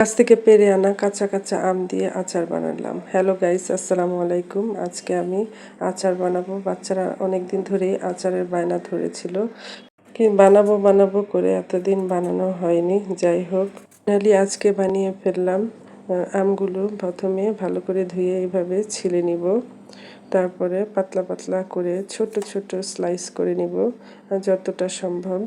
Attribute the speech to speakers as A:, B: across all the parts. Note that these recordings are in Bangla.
A: গাছ থেকে পেড়ে আনা কাঁচা কাঁচা আম দিয়ে আচার বানালাম। হ্যালো গাইস, আসসালামু আলাইকুম। আজকে আমি আচার বানাবো। বাচ্চারা অনেক দিন ধরেই আচারের বায়না ধরেছিল, কি বানাবো বানাবো করে এতদিন বানানো হয়নি। যাই হোক, ফাইনালি আজকে বানিয়ে ফেললাম। আমগুলো প্রথমে ভালো করে ধুয়ে এইভাবে ছিলে নিব, তারপরে পাতলা পাতলা করে ছোট ছোট স্লাইস করে নিব যতটা সম্ভব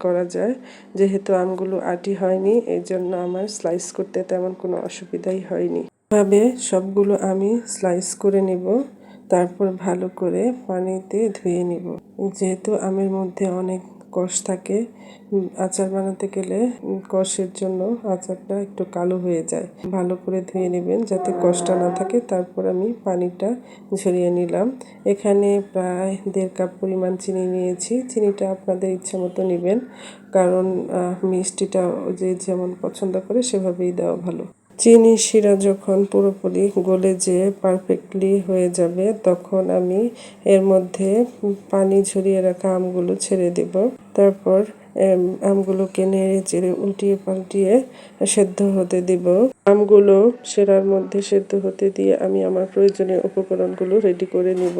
A: করা যায়। যেহেতু আমগুলো আটি হয়নি, এই জন্য আমার স্লাইস করতে তেমন কোনো অসুবিধাই হয়নি। এভাবে সবগুলো আমি স্লাইস করে নিব, তারপর ভালো করে পানিতে ধুয়ে নিব। যেহেতু আমের মধ্যে অনেক কষ থাকে, আচার বানাতে গেলে কষের জন্য আচারটা একটু কালো হয়ে যায়। ভালো করে ধুয়ে নেবেন যাতে কষটা না থাকে। তারপর আমি পানিটা ঝরিয়ে নিলাম। এখানে প্রায় 1.5 কাপ পরিমাণ চিনি নিয়েছি। চিনিটা আপনাদের ইচ্ছে মতো নেবেন, কারণ মিষ্টিটা যে যেমন পছন্দ করে সেভাবেই দেওয়া ভালো। চিনি শিরা যখন পুরোপুরি গলে যেয়ে পারফেক্টলি হয়ে যাবে, তখন আমি এর মধ্যে পানি ঝরিয়ে রাখা আমগুলো ছেড়ে দেব। তারপর আমগুলোকে নেড়ে চেড়ে উল্টিয়ে পাল্টিয়ে সেদ্ধ হতে দিব। আমগুলো শিরার মধ্যে সেদ্ধ হতে দিয়ে আমি আমার প্রয়োজনীয় উপকরণগুলো রেডি করে নিব।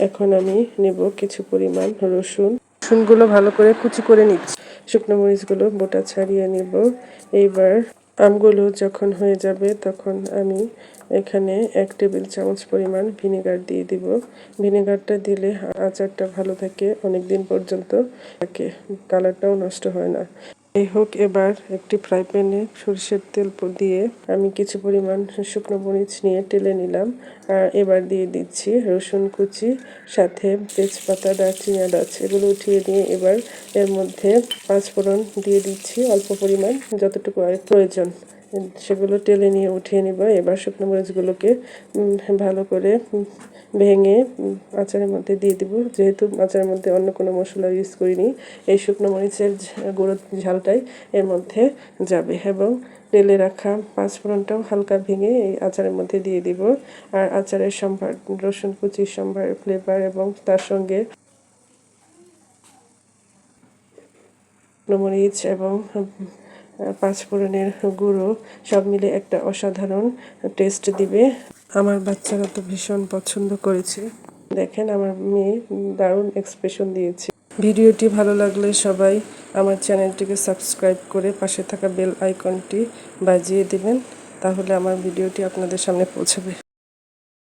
A: এখন আমি নেব কিছু পরিমাণ রসুনগুলো ভালো করে কুচি করে নিচ্ছি। শুকনো মরিচগুলো বোটা ছাড়িয়ে নিব। এইবার আমগুলো যখন হয়ে যাবে, তখন আমি এখানে 1 টেবিল চামচ পরিমাণ ভিনেগার দিয়ে দিব। ভিনেগারটা দিলে আচারটা ভালো থাকে, অনেক দিন পর্যন্ত থাকে, কালারটাও নষ্ট হয় না। যাই হোক, এবার একটি ফ্রাই প্যানে সরষের তেল দিয়ে আমি কিছু পরিমাণ শুকনো মরিচ নিয়ে টেলে নিলাম। আর এবার দিয়ে দিচ্ছি রসুন কুচি, সাথে তেজপাতা, দারচিনি, এলাচ এগুলো উঠিয়ে নিয়ে এবার এর মধ্যে 5 ফোড়ন দিয়ে দিচ্ছি অল্প পরিমাণ, যতটুকু প্রয়োজন সেগুলো টেলে নিয়ে উঠিয়ে নিব। এবার শুকনো মরিচগুলোকে ভালো করে ভেঙে আচারের মধ্যে দিয়ে দিব। যেহেতু আচারের মধ্যে অন্য কোনো মশলা ইউজ করিনি, এই শুকনো মরিচের গুঁড়ো ঝালটাই এর মধ্যে যাবে। এবং তেলে রাখা 5 ফোড়নটাও হালকা ভেঙে এই আচারের মধ্যে দিয়ে দিব। আর আচারের সম্ভার, রসুন কুচির সম্ভার, ফ্লেভার এবং তার সঙ্গে মরিচ এবং 5 ফোড়নের গুঁড়ো সব মিলে একটা অসাধারণ টেস্ট দিবে। আমার বাচ্চারা তো ভীষণ পছন্দ করেছে। দেখেন, আমার মেয়ে দারুণ এক্সপ্রেশন দিয়েছে। ভিডিওটি ভালো লাগলে সবাই আমার চ্যানেলটিকে সাবস্ক্রাইব করে পাশে থাকা বেল আইকনটি বাজিয়ে দিবেন, তাহলে আমার ভিডিওটি আপনাদের সামনে পৌঁছাবে।